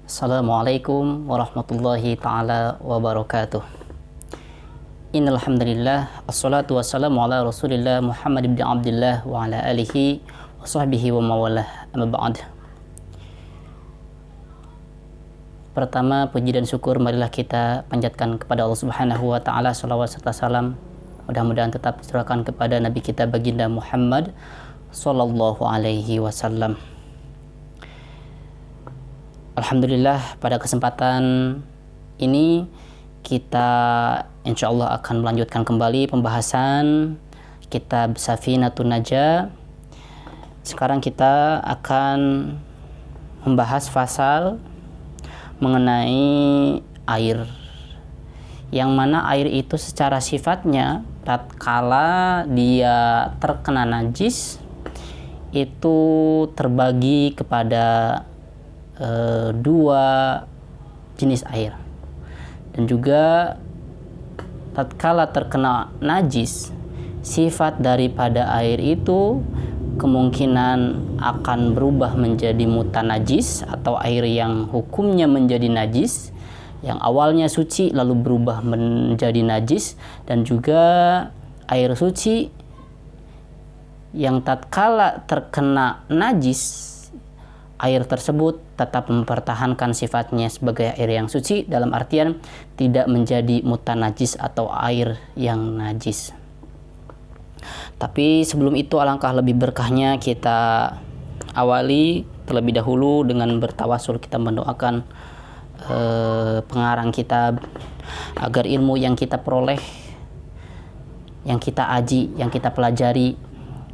Assalamualaikum warahmatullahi ta'ala wabarakatuh. Innal hamdalillah wassalatu wassalamu ala Rasulillah Muhammad ibn Abdullah wa ala alihi wa sahbihi wa mawalah. Amma ba'd. Pertama, puji dan syukur marilah kita panjatkan kepada Allah Subhanahu wa taala, salawat serta salam mudah-mudahan tetap tercurahkan kepada nabi kita baginda Muhammad sallallahu alaihi wasallam. Alhamdulillah, pada kesempatan ini kita insya Allah akan melanjutkan kembali pembahasan kitab Safinatun Najah. Sekarang kita akan membahas fasal mengenai air, yang mana air itu secara sifatnya tatkala dia terkena najis itu terbagi kepada dua jenis air, dan juga tatkala terkena najis sifat daripada air itu kemungkinan akan berubah menjadi mutanajis atau air yang hukumnya menjadi najis, yang awalnya suci lalu berubah menjadi najis, dan juga air suci yang tatkala terkena najis air tersebut tetap mempertahankan sifatnya sebagai air yang suci, dalam artian tidak menjadi mutanajis atau air yang najis. Tapi sebelum itu alangkah lebih berkahnya kita awali terlebih dahulu dengan bertawasul, kita mendoakan pengarang kitab agar ilmu yang kita peroleh, yang kita aji, yang kita pelajari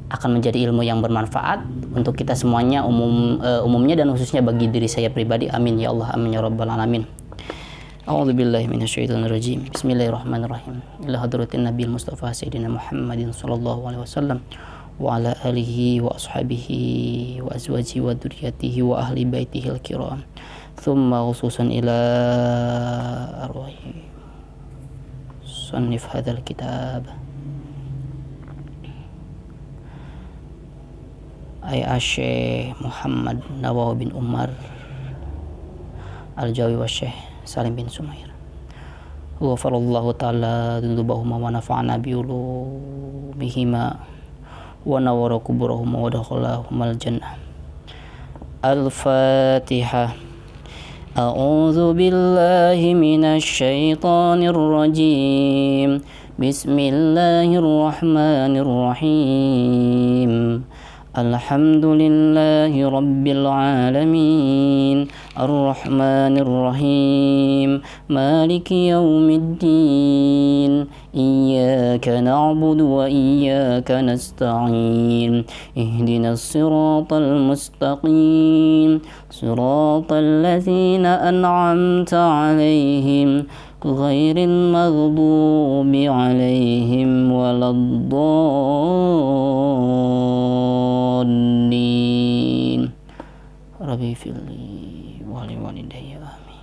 akan menjadi ilmu yang bermanfaat untuk kita semuanya, umumnya dan khususnya bagi diri saya pribadi. Amin ya Allah, amin ya rabbal alamin. A'udzubillahi minasyaitonirrajim. Bismillahirrahmanirrahim. Ila hadratin nabiyil mustafa sayyidina Muhammadin sallallahu alaihi wasallam wa ala alihi wa ashabihi wa azwajihi wa dzurriyyatihi wa ahli baitihil kiram. Thumma khususan ila arwahi sannif hadzal kitab Syekh Muhammad Nawawi bin Umar Al-Jawi wa Syekh Salim bin Sumair. Ghafarallahu ta'ala dzunubahuma wa nafa'ana biulumihima wa nawwara kuburahuma wa dakhalahumul jannah. Al-Fatihah. A'udzu billahi minasy syaithanir rajim. Bismillahirrahmanirrahim. Alhamdulillahi rabbil alamin, arrahmanir rahim, maliki yaumiddin, iyyaka na'budu wa iyyaka nasta'in, ihdinas siratal mustaqim, siratal ladzina an'amta 'alaihim ghairil maghdubi 'alaihim waladdallin. Rabbi firli wa li walidayya amin.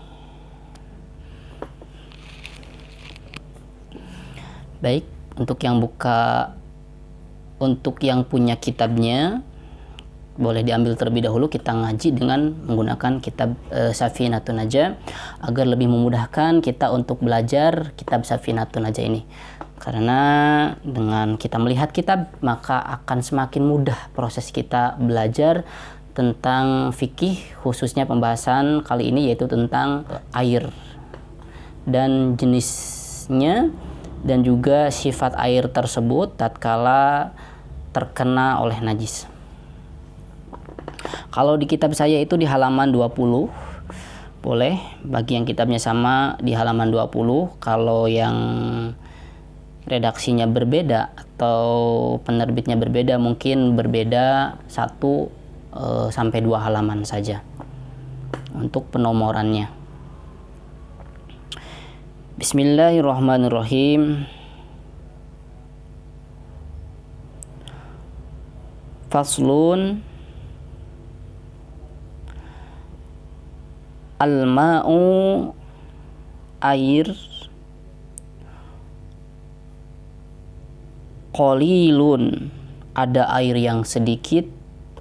Baik, untuk yang punya kitabnya boleh diambil terlebih dahulu, kita ngaji dengan menggunakan kitab Safinatun Najah agar lebih memudahkan kita untuk belajar kitab Safinatun Najah ini. Karena dengan kita melihat kitab maka akan semakin mudah proses kita belajar tentang fikih, khususnya pembahasan kali ini yaitu tentang air dan jenisnya dan juga sifat air tersebut tatkala terkena oleh najis. Kalau di kitab saya itu di halaman 20, boleh bagi yang kitabnya sama di halaman 20. Kalau yang redaksinya berbeda atau penerbitnya berbeda, mungkin berbeda 1 sampai 2 halaman saja untuk penomorannya. Bismillahirrahmanirrahim. Faslun. Al-ma'u, air, qalilun, ada air yang sedikit,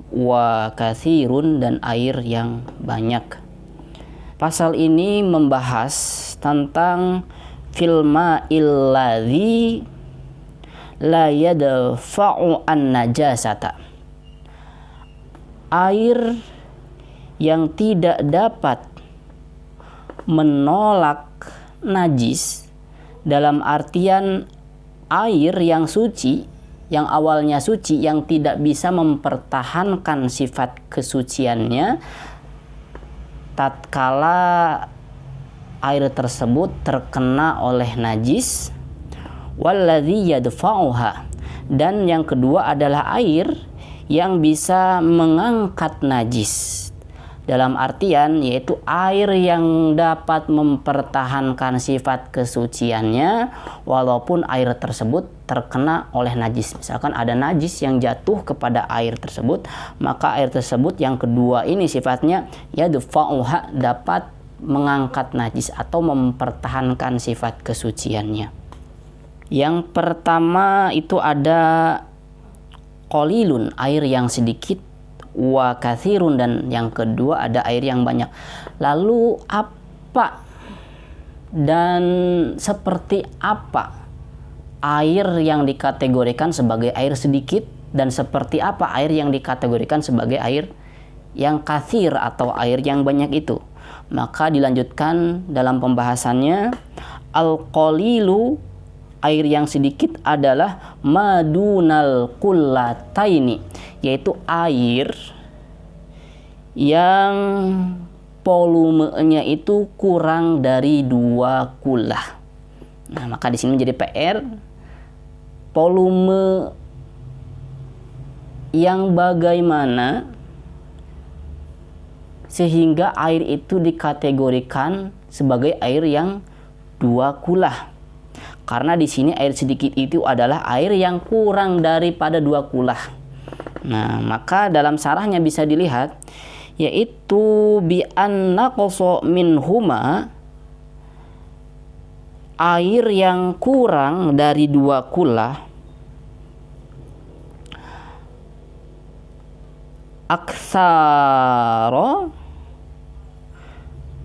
wa katsirun, dan air yang banyak. Pasal ini membahas tentang filma illadzi la yadfa'u an-najasata. Air yang tidak dapat menolak najis, dalam artian air yang suci, yang awalnya suci, yang tidak bisa mempertahankan sifat kesuciannya tatkala air tersebut terkena oleh najis. Walladzi yadfa'uha, dan yang kedua adalah air yang bisa mengangkat najis, dalam artian yaitu air yang dapat mempertahankan sifat kesuciannya walaupun air tersebut terkena oleh najis. Misalkan ada najis yang jatuh kepada air tersebut, maka air tersebut yang kedua ini sifatnya yadfa'uha, dapat mengangkat najis atau mempertahankan sifat kesuciannya. Yang pertama itu ada qalilun, air yang sedikit, wa katsirun, dan yang kedua ada air yang banyak. Lalu apa dan seperti apa air yang dikategorikan sebagai air sedikit, dan seperti apa air yang dikategorikan sebagai air yang katsir atau air yang banyak itu? Maka dilanjutkan dalam pembahasannya, al-qalilu, air yang sedikit adalah madunal kullataini, yaitu air yang volumenya itu kurang dari 2 kullah. Nah, maka di sini menjadi PR, volume yang bagaimana sehingga air itu dikategorikan sebagai air yang 2 kullah. Karena di sini air sedikit itu adalah air yang kurang daripada 2 kullah. Nah, maka dalam syarahnya bisa dilihat, yaitu bi annaqsa minhuma, air yang kurang dari 2 kullah, aksara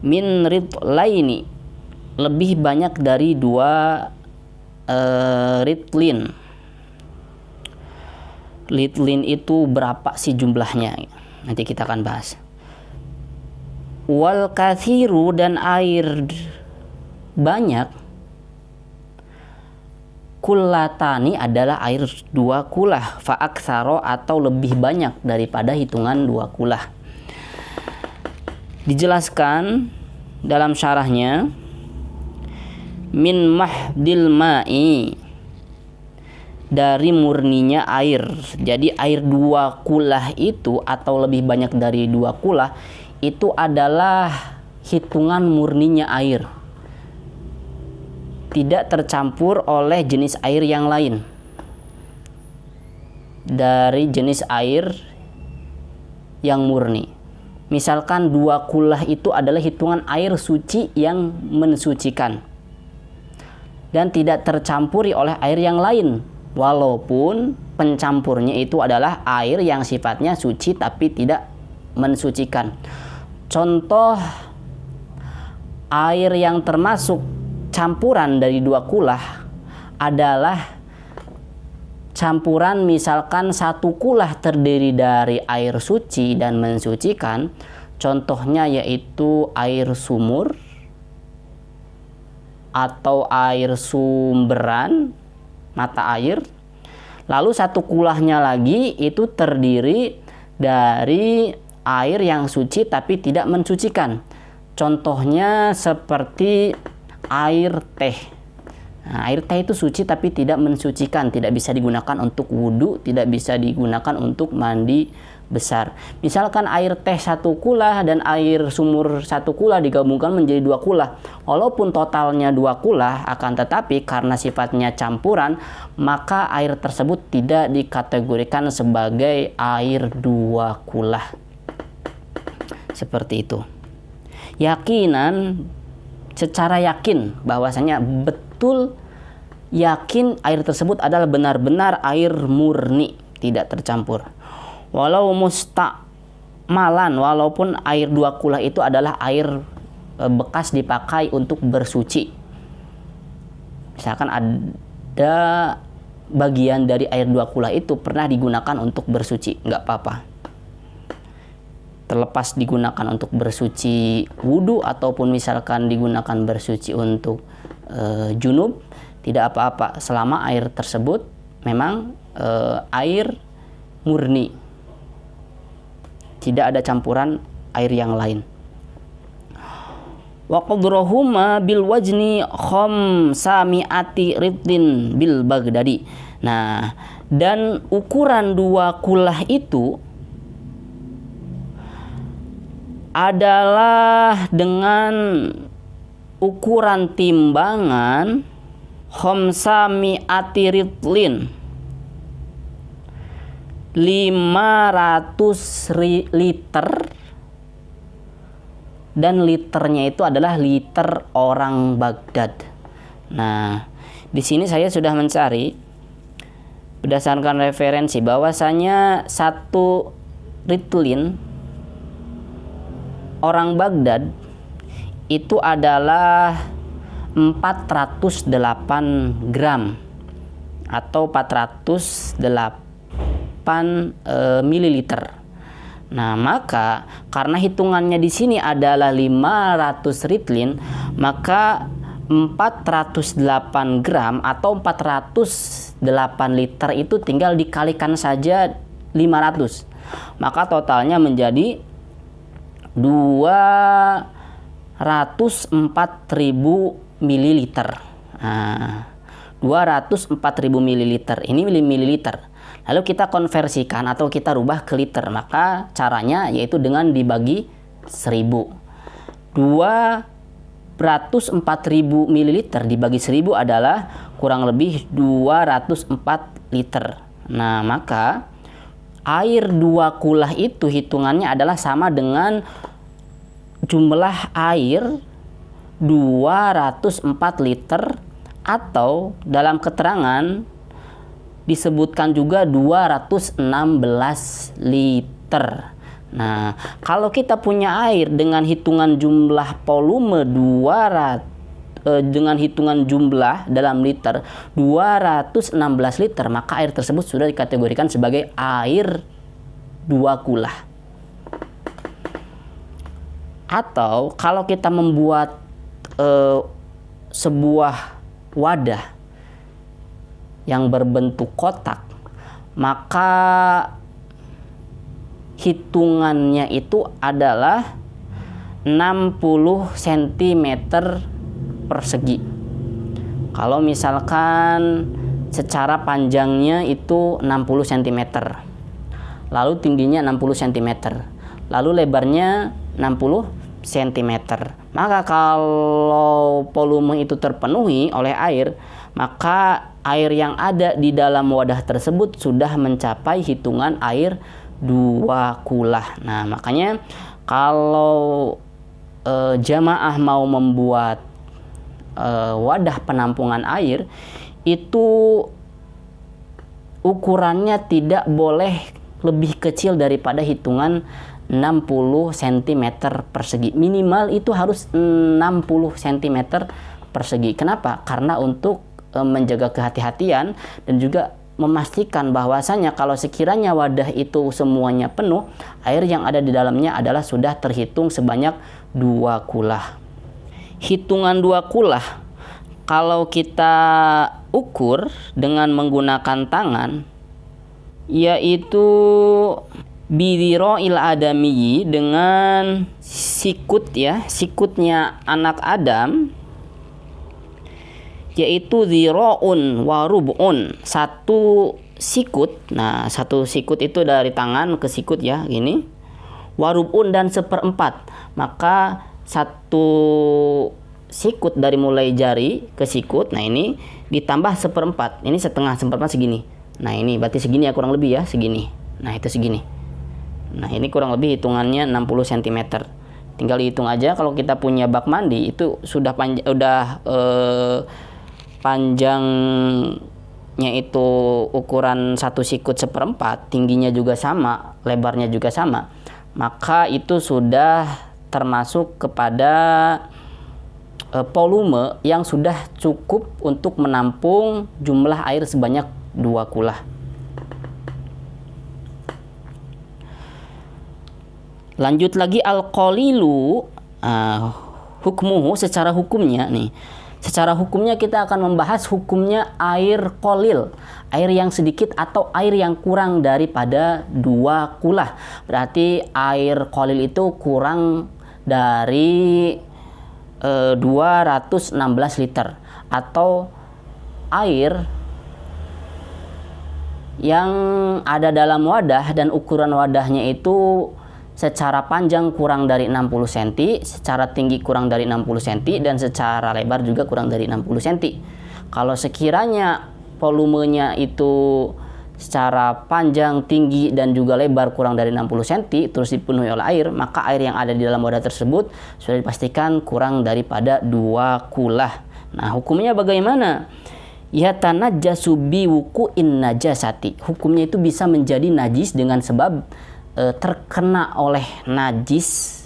min ritlaini, lebih banyak dari 2 ritlin. Ritlin itu berapa sih jumlahnya? Nanti kita akan bahas. Wal kathiru, dan air banyak, kullatani adalah air 2 kullah, fa aktsaro, atau lebih banyak daripada hitungan 2 kullah. Dijelaskan dalam syarahnya, min mahdil ma'i, dari murninya air. Jadi air 2 kullah itu atau lebih banyak dari 2 kullah itu adalah hitungan murninya air, tidak tercampur oleh jenis air yang lain dari jenis air yang murni. Misalkan 2 kullah itu adalah hitungan air suci yang mensucikan dan tidak tercampuri oleh air yang lain, walaupun pencampurnya itu adalah air yang sifatnya suci tapi tidak mensucikan. Contoh air yang termasuk campuran dari 2 kullah adalah campuran, misalkan 1 kullah terdiri dari air suci dan mensucikan. Contohnya yaitu air sumur atau air sumberan, mata air. Lalu 1 kullahnya lagi itu terdiri dari air yang suci tapi tidak mensucikan. Contohnya seperti air teh. Nah, air teh itu suci tapi tidak mensucikan, tidak bisa digunakan untuk wudhu, tidak bisa digunakan untuk mandi besar. Misalkan air teh 1 kullah dan air sumur 1 kullah digabungkan menjadi 2 kullah, walaupun totalnya 2 kullah, akan tetapi karena sifatnya campuran, maka air tersebut tidak dikategorikan sebagai air 2 kullah. Seperti itu. Yakinan, secara yakin bahwasanya betul yakin air tersebut adalah benar-benar air murni, tidak tercampur. Walau musta'malan, walaupun air 2 kullah itu adalah air bekas dipakai untuk bersuci. Misalkan ada bagian dari air 2 kula itu pernah digunakan untuk bersuci, nggak apa-apa. Terlepas digunakan untuk bersuci wudhu ataupun misalkan digunakan bersuci untuk junub, tidak apa-apa selama air tersebut memang air murni, tidak ada campuran air yang lain. Wa qadrahuma bil wajni khamsami'ati ritlin bil Baghdadi. Nah, dan ukuran 2 kulah itu adalah dengan ukuran timbangan khamsami'ati ritlin, 500 liter, dan liternya itu adalah liter orang Baghdad. Nah, di sini saya sudah mencari berdasarkan referensi bahwasanya 1 ritlin orang Baghdad itu adalah 408 gram atau 408 mililiter. Nah, maka karena hitungannya di sini adalah 500 ritlin, maka 408 gram atau 408 liter itu tinggal dikalikan saja 500. Maka totalnya menjadi 204.000 mililiter. Nah, 204.000 mililiter ini mililiter. Lalu kita konversikan atau kita rubah ke liter. Maka caranya yaitu dengan dibagi 1000. 204.000 mililiter dibagi 1000 adalah kurang lebih 204 liter. Nah, maka air 2 kulah itu hitungannya adalah sama dengan jumlah air 204 liter, atau dalam keterangan disebutkan juga 216 liter. Nah, kalau kita punya air dengan hitungan jumlah volume dengan hitungan jumlah dalam liter 216 liter, maka air tersebut sudah dikategorikan sebagai air 2 kulah. Atau kalau kita membuat sebuah wadah yang berbentuk kotak, maka hitungannya itu adalah 60 cm persegi. Kalau misalkan secara panjangnya itu 60 cm, lalu tingginya 60 cm, lalu lebarnya 60 cm. Maka kalau volume itu terpenuhi oleh air, maka air yang ada di dalam wadah tersebut sudah mencapai hitungan air 2 kulah. Nah, makanya kalau jamaah mau membuat wadah penampungan air, itu ukurannya tidak boleh lebih kecil daripada hitungan 60 cm persegi. Minimal itu harus 60 cm persegi. Kenapa? Karena untuk menjaga kehati-hatian dan juga memastikan bahwasanya kalau sekiranya wadah itu semuanya penuh, air yang ada di dalamnya adalah sudah terhitung sebanyak 2 kulah. Hitungan 2 kulah kalau kita ukur dengan menggunakan tangan, yaitu bidiro'il adami, dengan sikut ya, sikutnya anak Adam, yaitu dhiro'un wa rub'un, 1 sikut. Nah, 1 sikut itu dari tangan ke sikut ya, gini. Wa rub'un, dan 1/4. Maka 1 sikut dari mulai jari ke sikut, nah ini ditambah 1/4. Ini setengah, 1/4 segini. Nah, ini berarti segini ya, kurang lebih ya, segini. Nah, itu segini. Nah, ini kurang lebih hitungannya 60 cm. Tinggal dihitung aja. Kalau kita punya bak mandi itu sudah panjangnya itu ukuran 1 sikut 1/4, tingginya juga sama, lebarnya juga sama, maka itu sudah termasuk kepada volume yang sudah cukup untuk menampung jumlah air sebanyak 2 kulah. Lanjut lagi al-qalilu, hukmuhu, secara hukumnya nih. Secara hukumnya kita akan membahas hukumnya air qalil, air yang sedikit atau air yang kurang daripada 2 kulah. Berarti air qalil itu kurang dari 216 liter, atau air yang ada dalam wadah dan ukuran wadahnya itu secara panjang kurang dari 60 cm, secara tinggi kurang dari 60 cm, dan secara lebar juga kurang dari 60 cm. Kalau sekiranya volumenya itu secara panjang, tinggi, dan juga lebar kurang dari 60 cm terus dipenuhi oleh air, maka air yang ada di dalam wadah tersebut sudah dipastikan kurang daripada 2 kulah. Nah, hukumnya bagaimana? Yatanajjasu biwuqu'in najasati. Hukumnya itu bisa menjadi najis dengan sebab terkena oleh najis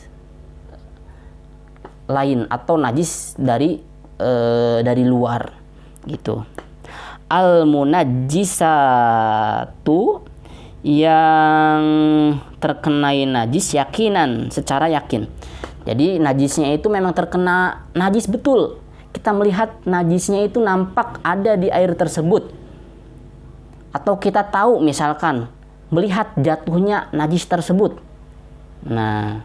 lain atau najis dari luar gitu. Al-munajjisatu, yang terkenai najis yakinan, secara yakin. Jadi najisnya itu memang terkena najis betul. Kita melihat najisnya itu nampak ada di air tersebut. Atau kita tahu misalkan melihat jatuhnya najis tersebut. Nah,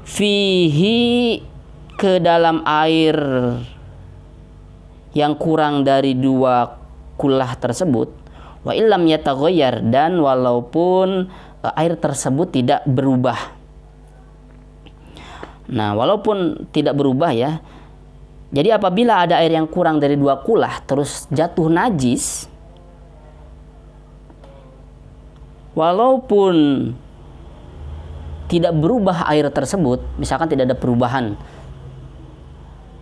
fihi, ke dalam air yang kurang dari 2 kulah tersebut, wa illam yataghayyar, dan walaupun air tersebut tidak berubah. Nah, walaupun tidak berubah ya. Jadi apabila ada air yang kurang dari 2 kulah terus jatuh najis, walaupun tidak berubah air tersebut, misalkan tidak ada perubahan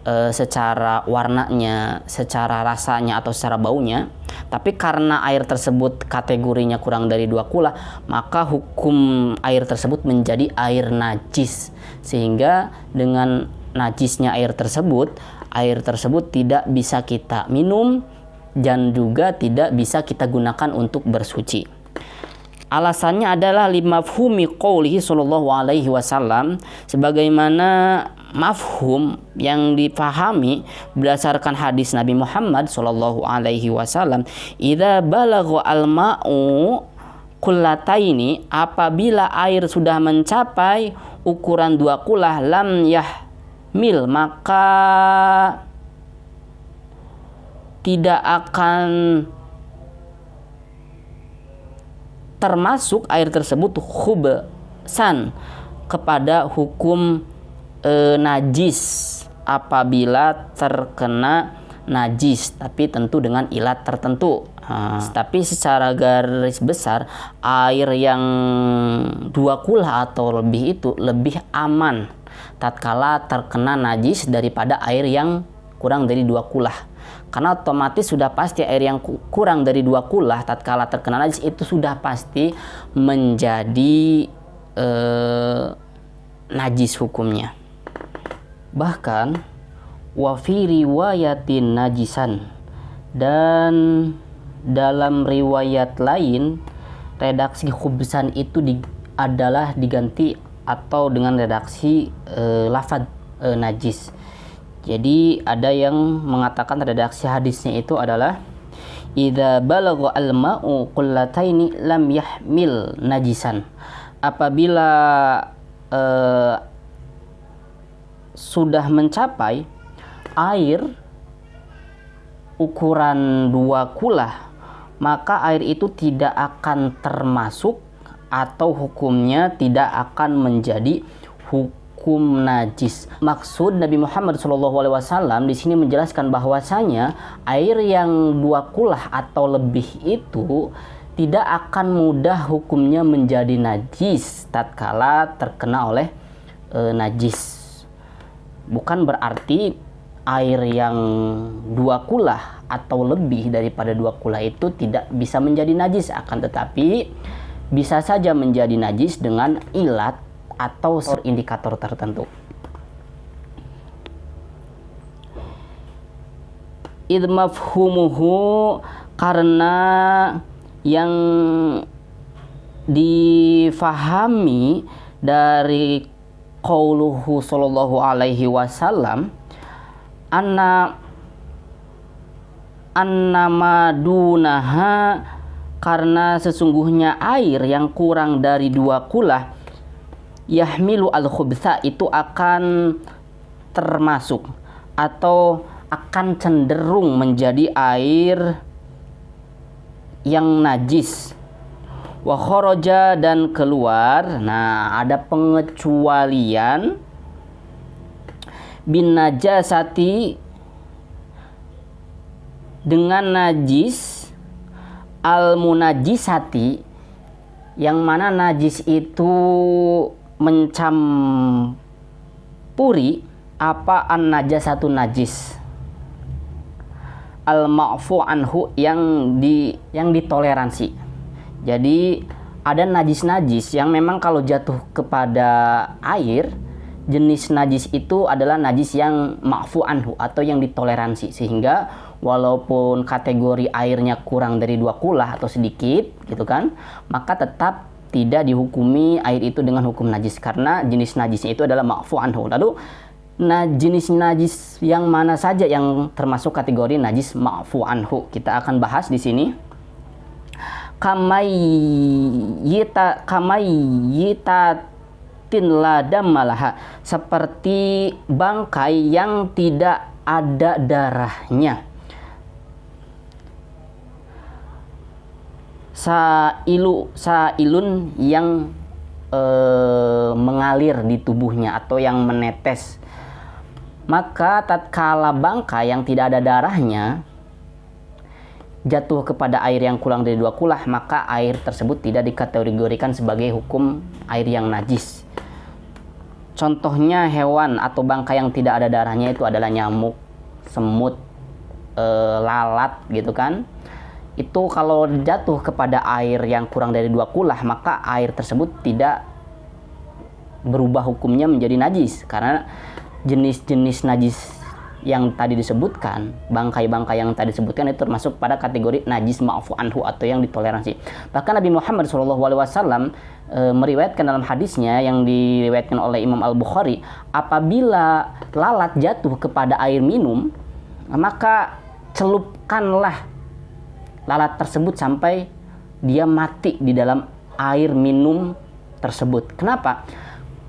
secara warnanya, secara rasanya, atau secara baunya, tapi karena air tersebut kategorinya kurang dari 2 kulah, maka hukum air tersebut menjadi air najis. Sehingga dengan najisnya air tersebut tidak bisa kita minum dan juga tidak bisa kita gunakan untuk bersuci. Alasannya adalah limafhumi qaulihi sallallahu alaihi wasallam, sebagaimana mafhum yang dipahami berdasarkan hadis Nabi Muhammad sallallahu alaihi wasallam, idza balagha al-ma'u qullataini, apabila air sudah mencapai ukuran 2 kulah, lam yahmil, maka tidak akan termasuk air tersebut khubsan, kepada hukum najis apabila terkena najis, tapi tentu dengan ilat tertentu. Tapi secara garis besar, air yang 2 kulah atau lebih itu lebih aman tatkala terkena najis daripada air yang kurang dari 2 kulah. Karena otomatis sudah pasti air yang kurang dari 2 kulah tatkala terkena najis itu sudah pasti menjadi najis hukumnya. Bahkan wa fi riwayatin najisan, dan dalam riwayat lain redaksi khubsan itu adalah diganti atau dengan redaksi lafaz najis. Jadi ada yang mengatakan redaksi hadisnya itu adalah idza balagha al-ma'u qullataini lam yahmil najisan. Apabila sudah mencapai air ukuran 2 kulah, maka air itu tidak akan termasuk atau hukumnya tidak akan menjadi hukum najis. Maksud Nabi Muhammad SAW di sini menjelaskan bahwasanya air yang 2 kulah atau lebih itu tidak akan mudah hukumnya menjadi najis tatkala terkena oleh najis. Bukan berarti air yang 2 kulah atau lebih daripada 2 kulah itu tidak bisa menjadi najis, akan tetapi bisa saja menjadi najis dengan ilat atau indikator tertentu. Idmafhumuhu, karena yang difahami dari qauluhu sallallahu alaihi wasallam annamadunaha, karena sesungguhnya air yang kurang dari 2 kulah yahmilu al-khubtha, itu akan termasuk atau akan cenderung menjadi air yang najis. Wa kharaja, dan keluar. Nah, ada pengecualian bin najasati, dengan najis al munajisati, yang mana najis itu mencampuri apa an najasatu najis, al ma'fu anhu, yang ditoleransi. Jadi ada najis-najis yang memang kalau jatuh kepada air, jenis najis itu adalah najis yang ma'fu anhu atau yang ditoleransi, sehingga walaupun kategori airnya kurang dari 2 kulah atau sedikit gitu kan, maka tetap tidak dihukumi air itu dengan hukum najis karena jenis najisnya itu adalah ma'fu anhu. Lalu jenis najis yang mana saja yang termasuk kategori najis ma'fu anhu? Kita akan bahas di sini. Kamayyitatin la dammalaha, seperti bangkai yang tidak ada darahnya. Sailun, yang mengalir di tubuhnya atau yang menetes. Maka tatkala bangkai yang tidak ada darahnya jatuh kepada air yang kurang dari 2 kulah, maka air tersebut tidak dikategorikan sebagai hukum air yang najis. Contohnya hewan atau bangkai yang tidak ada darahnya itu adalah nyamuk, semut, lalat gitu kan. Itu kalau jatuh kepada air yang kurang dari 2 kulah, maka air tersebut tidak berubah hukumnya menjadi najis, karena jenis-jenis najis yang tadi disebutkan, bangkai-bangkai yang tadi disebutkan itu termasuk pada kategori najis ma'fu anhu atau yang ditoleransi. Bahkan Nabi Muhammad SAW meriwayatkan dalam hadisnya yang diriwayatkan oleh Imam Al-Bukhari, apabila lalat jatuh kepada air minum, maka celupkanlah lalat tersebut sampai dia mati di dalam air minum tersebut. Kenapa?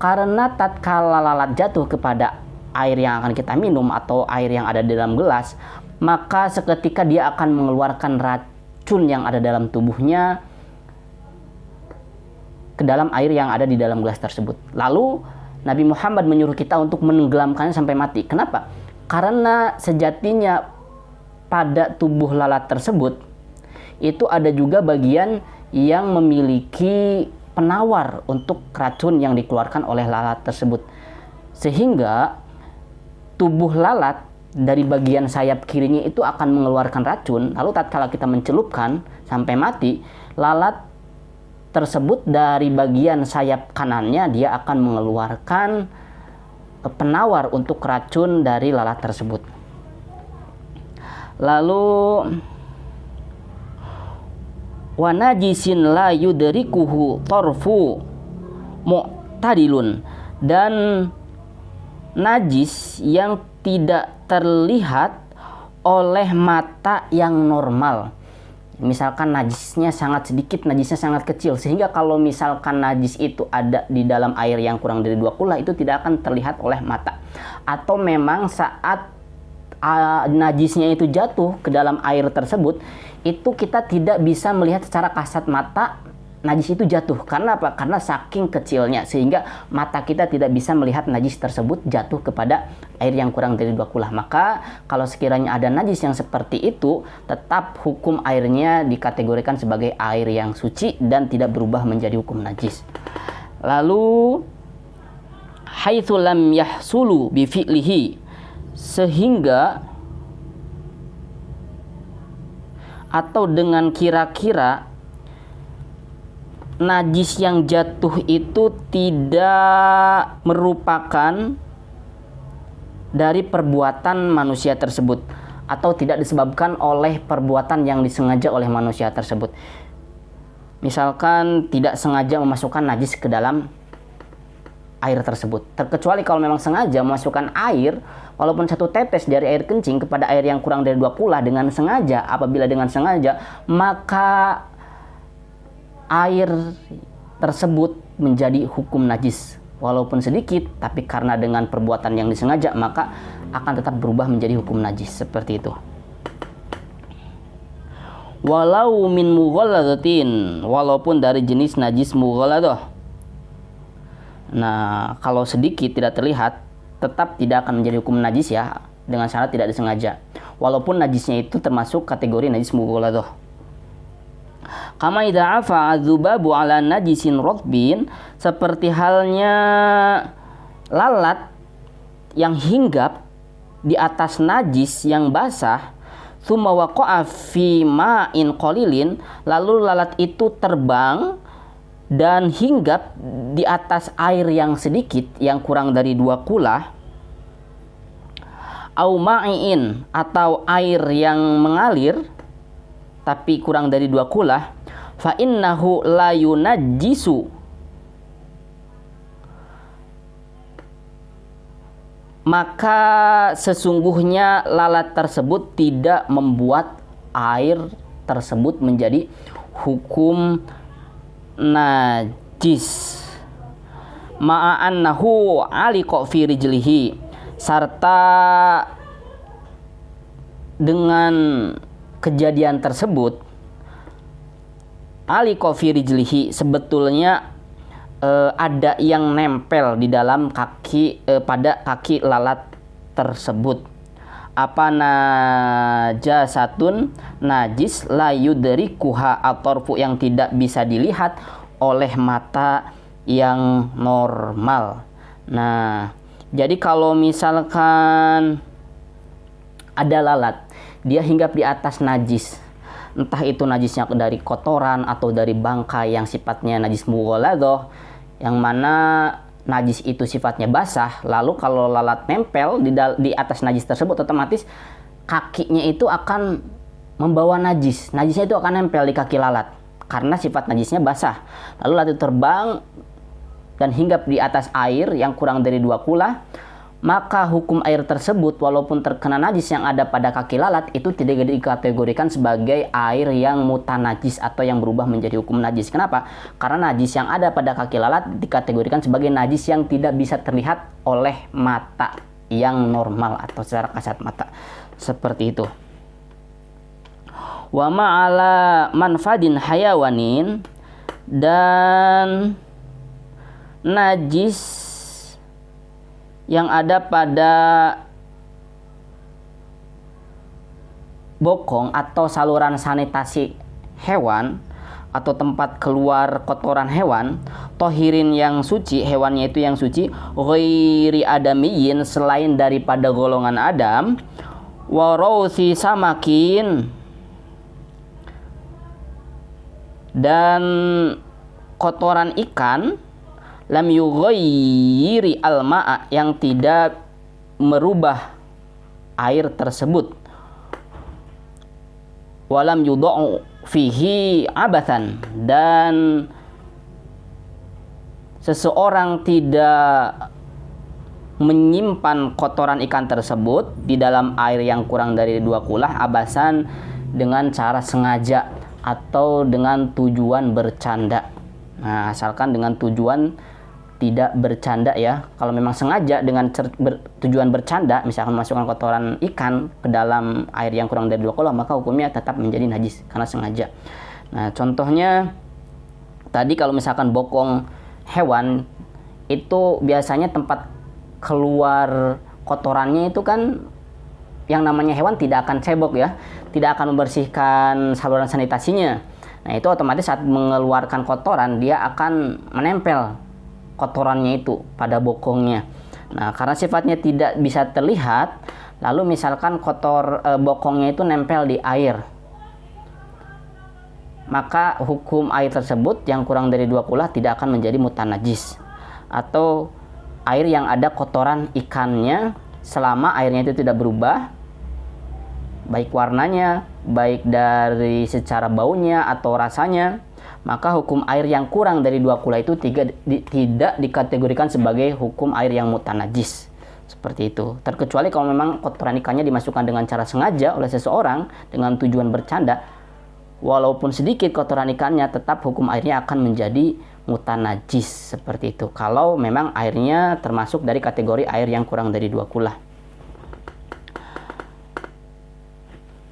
Karena tatkala lalat jatuh kepada air yang akan kita minum atau air yang ada di dalam gelas, maka seketika dia akan mengeluarkan racun yang ada dalam tubuhnya ke dalam air yang ada di dalam gelas tersebut. Lalu Nabi Muhammad menyuruh kita untuk menenggelamkannya sampai mati. Kenapa? Karena sejatinya pada tubuh lalat tersebut itu ada juga bagian yang memiliki penawar untuk racun yang dikeluarkan oleh lalat tersebut, sehingga tubuh lalat dari bagian sayap kirinya itu akan mengeluarkan racun. Lalu tatkala kita mencelupkan sampai mati, lalat tersebut dari bagian sayap kanannya dia akan mengeluarkan penawar untuk racun dari lalat tersebut. Lalu wa najisin la yudrikuhu tarfu mu'tadilun, dan najis yang tidak terlihat oleh mata yang normal. Misalkan najisnya sangat sedikit, najisnya sangat kecil, sehingga kalau misalkan najis itu ada di dalam air yang kurang dari 2 kulah, itu tidak akan terlihat oleh mata. Atau memang saat najisnya itu jatuh ke dalam air tersebut, itu kita tidak bisa melihat secara kasat mata najis itu jatuh. Karena apa? Karena saking kecilnya, sehingga mata kita tidak bisa melihat najis tersebut jatuh kepada air yang kurang dari 2 kulah. Maka kalau sekiranya ada najis yang seperti itu, tetap hukum airnya dikategorikan sebagai air yang suci dan tidak berubah menjadi hukum najis. Lalu haitsu lam yahsulu bi fi'lihi, sehingga atau dengan kira-kira najis yang jatuh itu tidak merupakan dari perbuatan manusia tersebut atau tidak disebabkan oleh perbuatan yang disengaja oleh manusia tersebut. Misalkan tidak sengaja memasukkan najis ke dalam air tersebut. Terkecuali kalau memang sengaja memasukkan air, walaupun 1 tetes dari air kencing kepada air yang kurang dari 2 kula dengan sengaja, apabila dengan sengaja, maka air tersebut menjadi hukum najis. Walaupun sedikit, tapi karena dengan perbuatan yang disengaja, maka akan tetap berubah menjadi hukum najis. Seperti itu. Walau min mughalladatin, walaupun dari jenis najis mughalladah. Nah, kalau sedikit tidak terlihat, tetap tidak akan menjadi hukum najis ya, dengan syarat tidak disengaja. Walaupun najisnya itu termasuk kategori najis mughalladah. Kama idza afa adzubabu ala najisin rotbin, seperti halnya lalat yang hinggap di atas najis yang basah, tsumma waqa'a fi ma'in qalilin, lalu lalat itu terbang dan hinggap di atas air yang sedikit, yang kurang dari 2 kula, au ma'in, atau air yang mengalir tapi kurang dari 2 kula, fa innahu la yunajjisu, maka sesungguhnya lalat tersebut tidak membuat air tersebut menjadi hukum najis. Ma'annahu aliqa fi rijlihi, serta dengan kejadian tersebut aliqa fi rijlihi, sebetulnya ada yang nempel di dalam kaki, pada kaki lalat tersebut. Apa najasatun, najis, la yudrikuha atorfu, yang tidak bisa dilihat oleh mata yang normal. Nah, jadi kalau misalkan ada lalat, dia hinggap di atas najis, entah itu najisnya dari kotoran atau dari bangkai yang sifatnya najis mughalladah, yang mana najis itu sifatnya basah, lalu kalau lalat nempel di atas najis tersebut, otomatis kakinya itu akan membawa najis. Najisnya itu akan nempel di kaki lalat karena sifat najisnya basah. Lalu lalat itu terbang dan hinggap di atas air yang kurang dari 2 kula, maka hukum air tersebut walaupun terkena najis yang ada pada kaki lalat itu tidak dikategorikan sebagai air yang mutanajis atau yang berubah menjadi hukum najis. Kenapa? Karena najis yang ada pada kaki lalat dikategorikan sebagai najis yang tidak bisa terlihat oleh mata yang normal atau secara kasat mata. Seperti itu. Wa ma'ala manfadin hayawanin, dan najis yang ada pada bokong atau saluran sanitasi hewan atau tempat keluar kotoran hewan, tohirin yang suci, hewannya itu yang suci, ghairi adamiyin, selain daripada golongan Adam, warousi samakin, dan kotoran ikan, lam yughayyiri al-ma'a, yang tidak merubah air tersebut, walam yudau fihi abathan, dan seseorang tidak menyimpan kotoran ikan tersebut di dalam air yang kurang dari 2 kulah abasan, dengan cara sengaja atau dengan tujuan bercanda. Nah, asalkan dengan tujuan tidak bercanda ya. Kalau memang sengaja dengan tujuan bercanda, misalkan memasukkan kotoran ikan ke dalam air yang kurang dari 2 kula, maka hukumnya tetap menjadi najis karena sengaja. Nah, contohnya tadi kalau misalkan bokong hewan itu biasanya tempat keluar kotorannya itu kan, yang namanya hewan tidak akan cebok ya, tidak akan membersihkan saluran sanitasinya. Nah, itu otomatis saat mengeluarkan kotoran dia akan menempel kotorannya itu pada bokongnya. Nah, karena sifatnya tidak bisa terlihat, lalu misalkan bokongnya itu nempel di air, maka hukum air tersebut yang kurang dari 2 kula tidak akan menjadi mutanajis, atau air yang ada kotoran ikannya selama airnya itu tidak berubah, baik warnanya, baik dari secara baunya atau rasanya, maka hukum air yang kurang dari 2 kula itu tidak dikategorikan sebagai hukum air yang mutanajis. Seperti itu. Terkecuali kalau memang kotoran ikannya dimasukkan dengan cara sengaja oleh seseorang dengan tujuan bercanda, walaupun sedikit kotoran ikannya, tetap hukum airnya akan menjadi mutanajis. Seperti itu. Kalau memang airnya termasuk dari kategori air yang kurang dari 2 kula.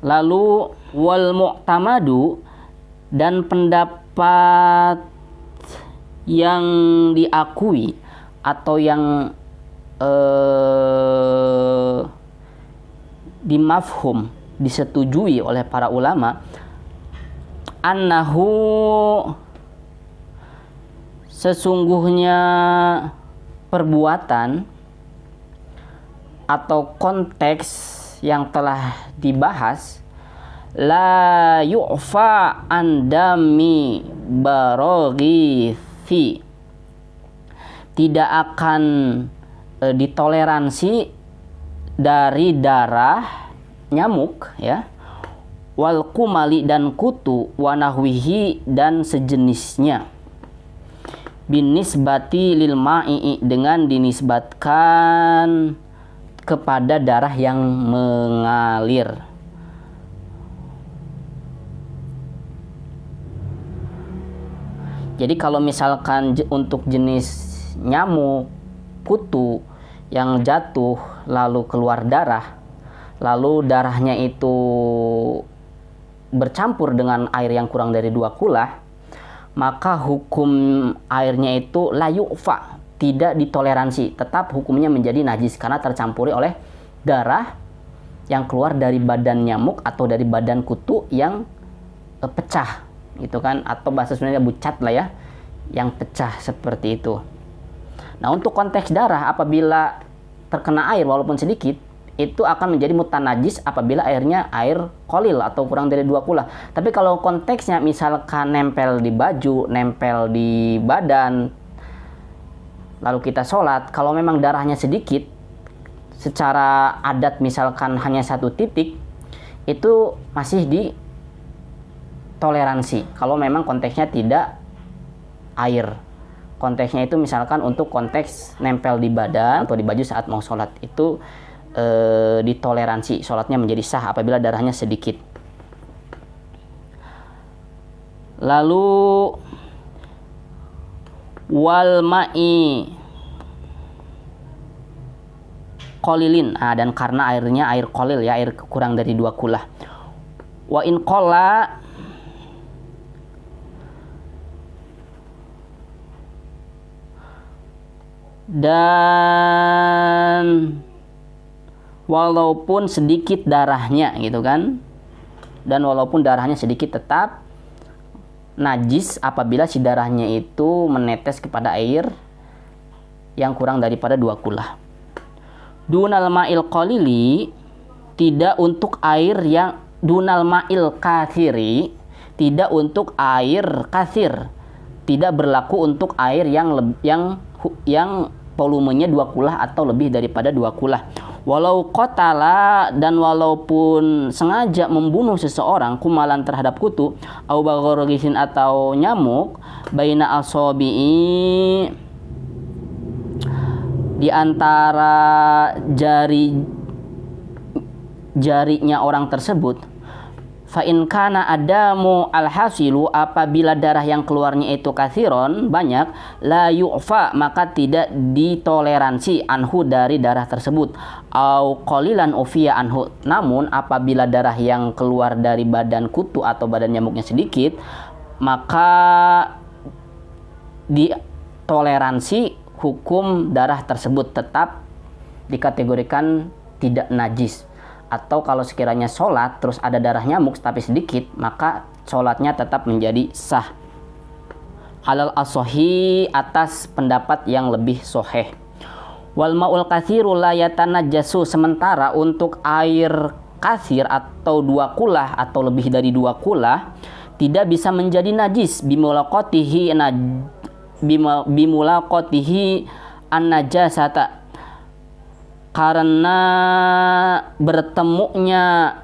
Lalu wal mu'tamadu, dan pendapat yang diakui atau yang dimafhum, disetujui oleh para ulama, annahu, sesungguhnya perbuatan atau konteks yang telah dibahas, la yu'fa andami baroghithi, tidak akan ditoleransi dari darah nyamuk, ya, wal kumali, dan kutu, wanahwihi, dan sejenisnya, binisbati lil ma'i, dengan dinisbatkan kepada darah yang mengalir. Jadi kalau misalkan untuk jenis nyamuk, kutu yang jatuh lalu keluar darah, lalu darahnya itu bercampur dengan air yang kurang dari 2 kula, maka hukum airnya itu la yu'fa, tidak ditoleransi, tetap hukumnya menjadi najis karena tercampuri oleh darah yang keluar dari badan nyamuk atau dari badan kutu yang pecah, gitu kan, atau bahasa Sundanya bucat lah ya, yang pecah seperti itu. Nah, untuk konteks darah, apabila terkena air walaupun sedikit, itu akan menjadi mutanajis apabila airnya air kolil atau kurang dari 2 kula. Tapi kalau konteksnya misalkan nempel di baju, nempel di badan, lalu kita sholat, kalau memang darahnya sedikit, secara adat misalkan hanya 1 titik, itu masih ditoleransi kalau memang konteksnya tidak air. Konteksnya itu misalkan untuk konteks nempel di badan atau di baju saat mau sholat, itu ditoleransi, sholatnya menjadi sah apabila darahnya sedikit. Lalu wal ma'i kolilin, dan karena airnya air kolil, ya, air kurang dari 2 kula. Wa in qola, dan walaupun sedikit darahnya, gitu kan, dan walaupun darahnya sedikit tetap najis apabila si darahnya itu menetes kepada air yang kurang daripada 2 kula. Dunal ma'il qalili, tidak untuk air yang dunal ma'il kathiri, tidak untuk air kathir, tidak berlaku untuk air yang volumenya 2 kula atau lebih daripada 2 kula. Walau qatala, dan walaupun sengaja membunuh seseorang, kumalan terhadap kutu, au bagorogisin, atau nyamuk, baina asobi'i, di antara jarinya orang tersebut, fa in kana adamu alhasilu, apabila darah yang keluarnya itu kathiron, banyak, la yu'fa, maka tidak ditoleransi, anhu, dari darah tersebut, au qalilan ufiya anhu, namun apabila darah yang keluar dari badan kutu atau badan nyamuknya sedikit, maka ditoleransi, hukum darah tersebut tetap dikategorikan tidak najis. Atau kalau sekiranya sholat terus ada darah nyamuk tapi sedikit, maka sholatnya tetap menjadi sah. Alal asohi, atas pendapat yang lebih soheh. Wal ma'ul kathiru la yatanajjasu, sementara untuk air kathir atau 2 kula atau lebih dari 2 kula tidak bisa menjadi najis bimulaqatihi an-najasata, karena bertemunya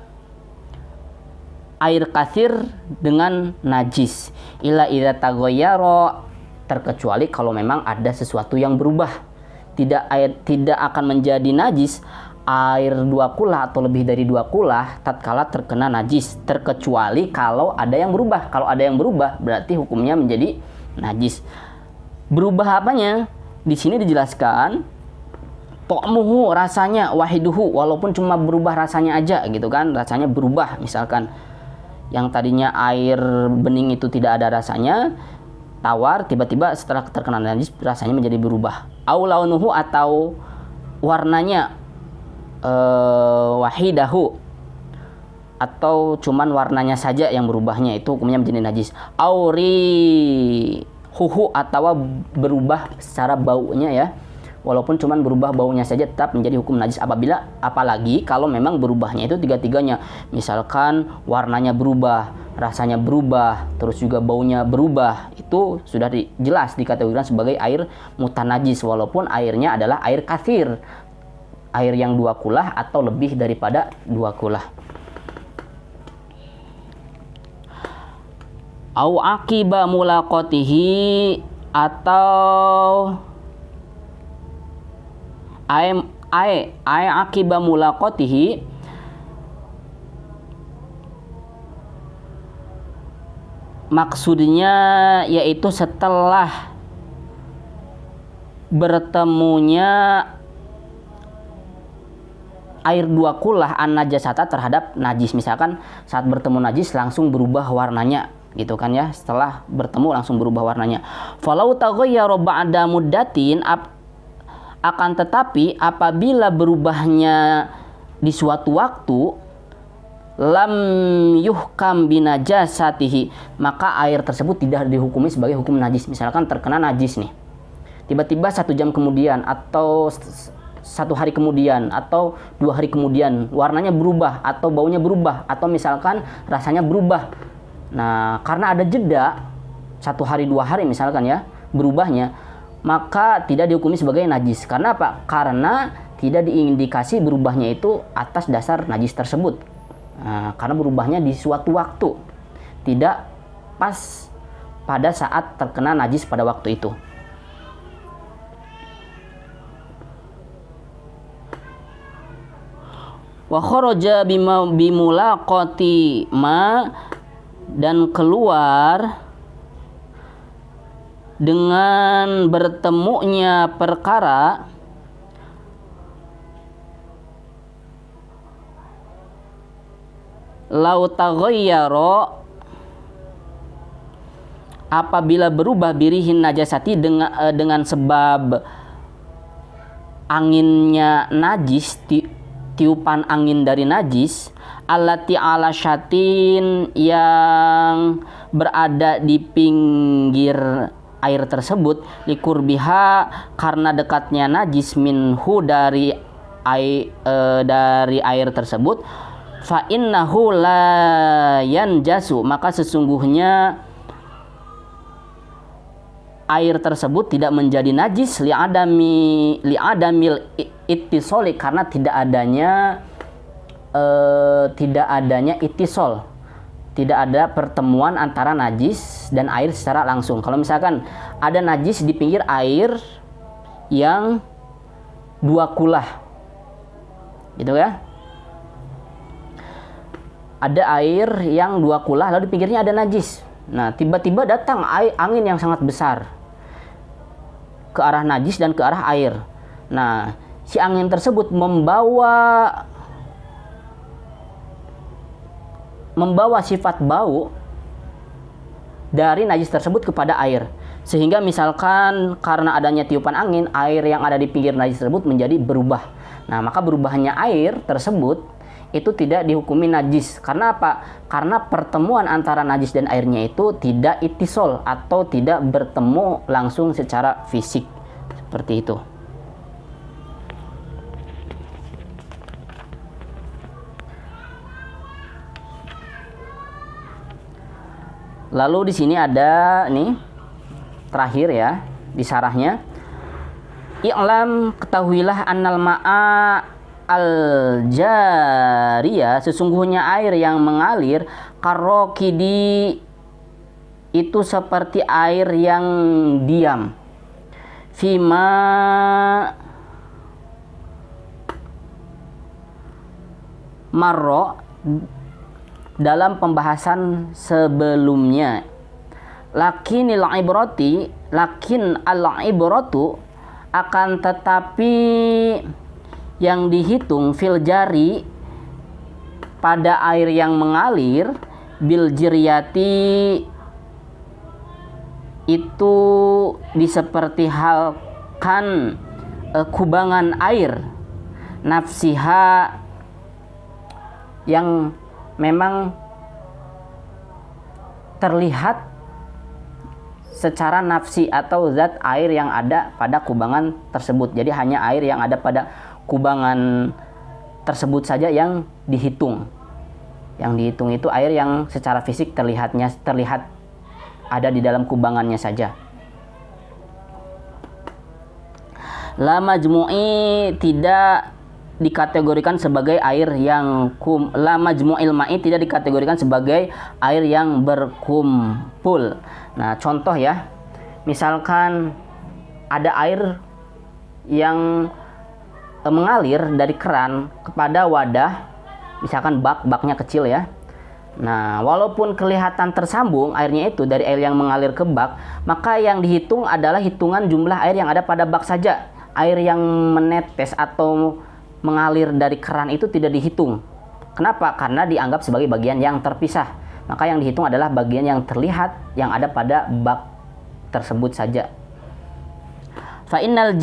air kathir dengan najis, illa idza taghayyara, terkecuali kalau memang ada sesuatu yang berubah. Tidak akan menjadi najis air 2 kulah atau lebih dari 2 kulah tatkala terkena najis, terkecuali kalau ada yang berubah. Kalau ada yang berubah berarti hukumnya menjadi najis. Berubah apanya? Di sini dijelaskan ta'muhu, rasanya, wahiduhu, walaupun cuma berubah rasanya aja gitu kan, rasanya berubah. Misalkan yang tadinya air bening itu tidak ada rasanya, tawar, tiba-tiba setelah terkena najis rasanya menjadi berubah. Au launuhu, atau warnanya, wahidahu, atau cuman warnanya saja yang berubahnya, itu hukumnya menjadi najis. Au rihuhu, atau berubah secara baunya ya, walaupun cuman berubah baunya saja tetap menjadi hukum najis. Apalagi kalau memang berubahnya itu tiga-tiganya, misalkan warnanya berubah, rasanya berubah, terus juga baunya berubah, itu sudah jelas dikategorikan sebagai air mutanajis, walaupun airnya adalah air kathir, air yang 2 kulah atau lebih daripada 2 kulah. Au akiba mulaqatihi, atau akiba mulaqatihi, maksudnya yaitu setelah bertemunya air 2 kulah an-najasata, terhadap najis. Misalkan saat bertemu najis langsung berubah warnanya gitu kan ya, setelah bertemu langsung berubah warnanya. Falau taghayyara ba'da muddatin, akan tetapi apabila berubahnya di suatu waktu, lam yuhkam binajasatihi, maka air tersebut tidak dihukumi sebagai hukum najis. Misalkan terkena najis nih, tiba-tiba 1 jam kemudian, atau 1 hari kemudian, atau 2 hari kemudian warnanya berubah, atau baunya berubah, atau misalkan rasanya berubah. Nah, karena ada jeda 1 hari 2 hari misalkan ya berubahnya, maka tidak dihukumi sebagai najis. Karena apa? Karena tidak diindikasi berubahnya itu atas dasar najis tersebut. Nah, karena berubahnya di suatu waktu, tidak pas pada saat terkena najis pada waktu itu. Wa kharaja bimulaqati ma, dan keluar dengan bertemunya perkara, lau taghayyara, apabila berubah birihin najasati, dengan sebab anginnya najis, tiupan angin dari najis, allati ala syatin, yang berada di pinggir air tersebut, likurbiha, karena dekatnya najis, minhu, dari air tersebut, fa innahu la yanjasu, maka sesungguhnya air tersebut tidak menjadi najis, li'adamil ittisoli, karena tidak adanya ittisol, tidak ada pertemuan antara najis dan air secara langsung. Kalau misalkan ada najis di pinggir air yang 2 kulah gitu ya, ada air yang 2 kulah lalu di pinggirnya ada najis. Nah, tiba-tiba datang angin yang sangat besar ke arah najis dan ke arah air. Nah, si angin tersebut membawa sifat bau dari najis tersebut kepada air. Sehingga misalkan karena adanya tiupan angin, air yang ada di pinggir najis tersebut menjadi berubah. Nah, maka berubahnya air tersebut itu tidak dihukumi najis. Karena apa? Karena pertemuan antara najis dan airnya itu tidak ittisol, atau tidak bertemu langsung secara fisik. Seperti itu. Lalu di sini ada nih terakhir ya di syarahnya, i'lam, ketahuilah, annal ma'a al-jariyah, sesungguhnya air yang mengalir, karokidi, itu seperti air yang diam, fima, marro, dalam pembahasan sebelumnya. Lakin al-ibratu, akan tetapi yang dihitung, fil jari, pada air yang mengalir, bil jiryati, itu diseperti halkan kubangan air, nafsiha, yang memang terlihat secara nafsi atau zat air yang ada pada kubangan tersebut. Jadi hanya air yang ada pada kubangan tersebut saja yang dihitung. Yang dihitung itu air yang secara fisik terlihat ada di dalam kubangannya saja. La majmu'i, tidak dikategorikan sebagai air yang la majmu'il ma'i, tidak dikategorikan sebagai air yang berkumpul. Nah, contoh ya, misalkan ada air yang mengalir dari keran kepada wadah, misalkan baknya kecil ya. Nah, walaupun kelihatan tersambung airnya itu dari air yang mengalir ke bak, maka yang dihitung adalah hitungan jumlah air yang ada pada bak saja. Air yang menetes atau mengalir dari keran itu tidak dihitung. Kenapa? Karena dianggap sebagai bagian yang terpisah. Maka yang dihitung adalah bagian yang terlihat yang ada pada bak tersebut saja. Fa innal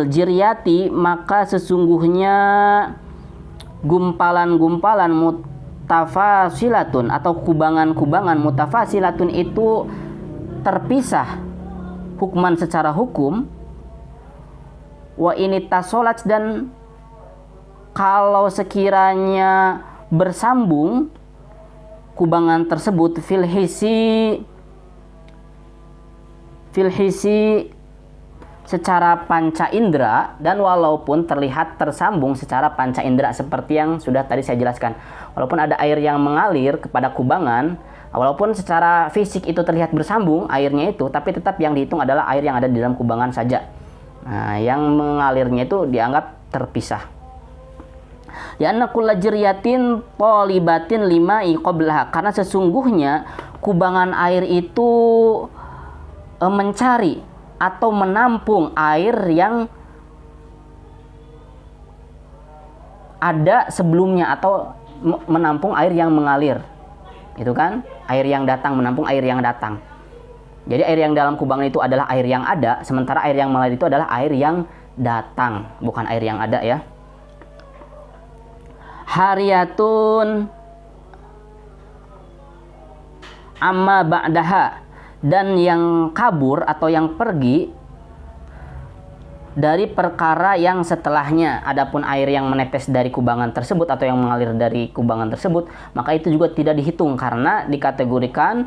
jiryati, maka sesungguhnya gumpalan-gumpalan mutafasilatun, atau kubangan-kubangan mutafasilatun itu terpisah hukman, secara hukum. Wa ini tasolat, dan kalau sekiranya bersambung kubangan tersebut, fil hisi secara panca indera, dan walaupun terlihat tersambung secara panca indera seperti yang sudah tadi saya jelaskan. Walaupun ada air yang mengalir kepada kubangan, walaupun secara fisik itu terlihat bersambung airnya itu, tapi tetap yang dihitung adalah air yang ada di dalam kubangan saja. Nah, yang mengalirnya itu dianggap terpisah. Ya anna kulla jiryatin talibatin lima qablaha, karena sesungguhnya kubangan air itu mencari atau menampung air yang ada sebelumnya, atau menampung air yang mengalir. Itu kan, air yang datang menampung air yang datang. Jadi air yang dalam kubangan itu adalah air yang ada, sementara air yang mengalir itu adalah air yang datang, bukan air yang ada ya. Hariyatun amma ba'daha, dan yang kabur atau yang pergi dari perkara yang setelahnya. Adapun air yang menetes dari kubangan tersebut atau yang mengalir dari kubangan tersebut, maka itu juga tidak dihitung karena dikategorikan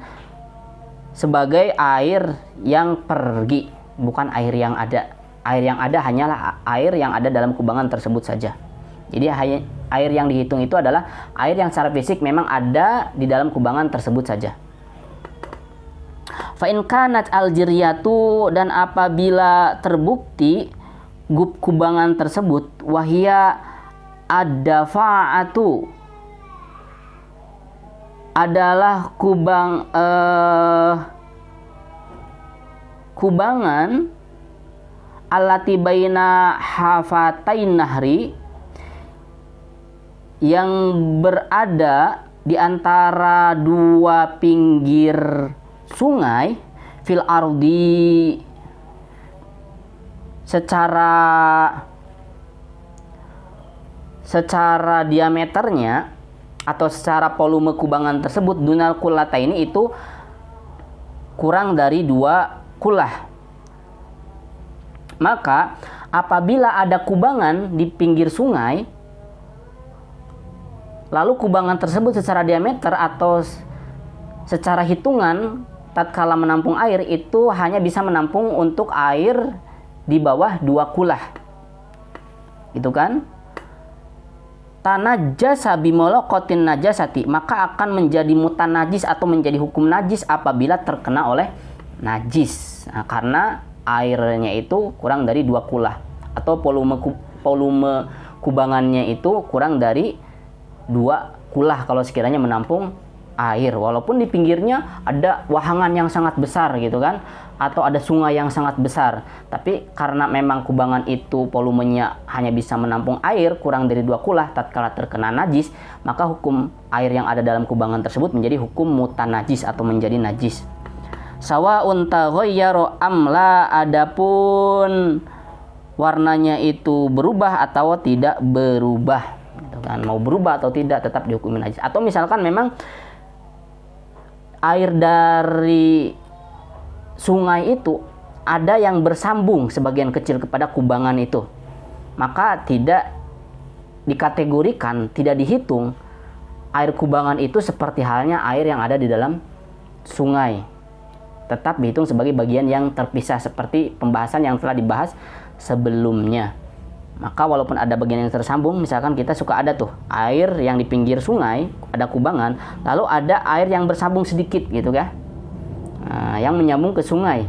sebagai air yang pergi, bukan air yang ada. Air yang ada hanyalah air yang ada dalam kubangan tersebut saja. Jadi air yang dihitung itu adalah air yang secara fisik memang ada di dalam kubangan tersebut saja. Fa in kanat al-jiryatu, dan apabila terbukti kubangan tersebut, wahia ad-dafa'atu, adalah kubangan allati baina hafatain nahri, yang berada di antara dua pinggir sungai, fil ardi, secara diameternya atau secara volume kubangan tersebut, dunal kullata, ini itu kurang dari 2 kullah. Maka apabila ada kubangan di pinggir sungai, lalu kubangan tersebut secara diameter atau secara hitungan tatkala menampung air itu hanya bisa menampung untuk air di bawah 2 kulah. Gitu kan? Tanajjasa bimolaqatin najasati, maka akan menjadi mutanajis atau menjadi hukum najis apabila terkena oleh najis. Nah, karena airnya itu kurang dari 2 kulah atau volume kubangannya itu kurang dari 2 kulah kalau sekiranya menampung air, walaupun di pinggirnya ada wahangan yang sangat besar gitu kan, atau ada sungai yang sangat besar, tapi karena memang kubangan itu volumenya hanya bisa menampung air kurang dari 2 kulah tatkala terkena najis, maka hukum air yang ada dalam kubangan tersebut menjadi hukum mutanajis atau menjadi najis. Sawa'un taghayyara amla, adapun warnanya itu berubah atau tidak berubah gitu kan, mau berubah atau tidak tetap dihukumi najis. Atau misalkan memang air dari sungai itu ada yang bersambung sebagian kecil kepada kubangan itu, maka tidak dikategorikan, tidak dihitung air kubangan itu seperti halnya air yang ada di dalam sungai, tetap dihitung sebagai bagian yang terpisah seperti pembahasan yang telah dibahas sebelumnya. Maka walaupun ada bagian yang tersambung, misalkan kita suka ada tuh air yang di pinggir sungai, ada kubangan, lalu ada air yang bersambung sedikit gitu kan, yang menyambung ke sungai.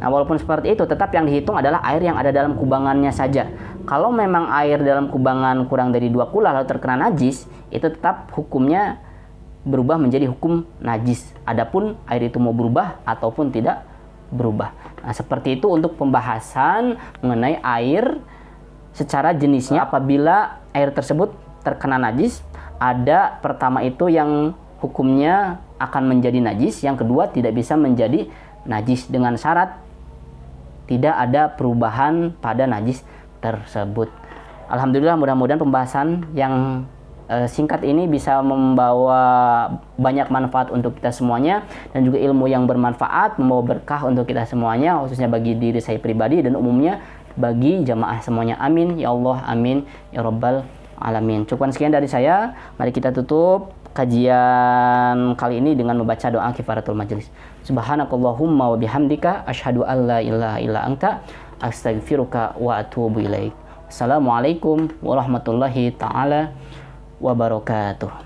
Nah, walaupun seperti itu, tetap yang dihitung adalah air yang ada dalam kubangannya saja. Kalau memang air dalam kubangan kurang dari 2 kulah lalu terkena najis, itu tetap hukumnya berubah menjadi hukum najis. Adapun air itu mau berubah ataupun tidak berubah. Nah, seperti itu untuk pembahasan mengenai air secara jenisnya. Apabila air tersebut terkena najis, ada pertama itu yang hukumnya akan menjadi najis, yang kedua tidak bisa menjadi najis dengan syarat tidak ada perubahan pada najis tersebut. Alhamdulillah, mudah-mudahan pembahasan yang singkat ini bisa membawa banyak manfaat untuk kita semuanya dan juga ilmu yang bermanfaat, membawa berkah untuk kita semuanya, khususnya bagi diri saya pribadi dan umumnya bagi jamaah semuanya. Amin ya Allah, amin ya rabbal alamin. Cukup sekian dari saya. Mari kita tutup kajian kali ini dengan membaca doa kifaratul majlis. Subhanakallahumma wa bihamdika asyhadu an la ilaha illa anta astaghfiruka wa atubu ilaik. Assalamualaikum warahmatullahi taala wabarakatuh.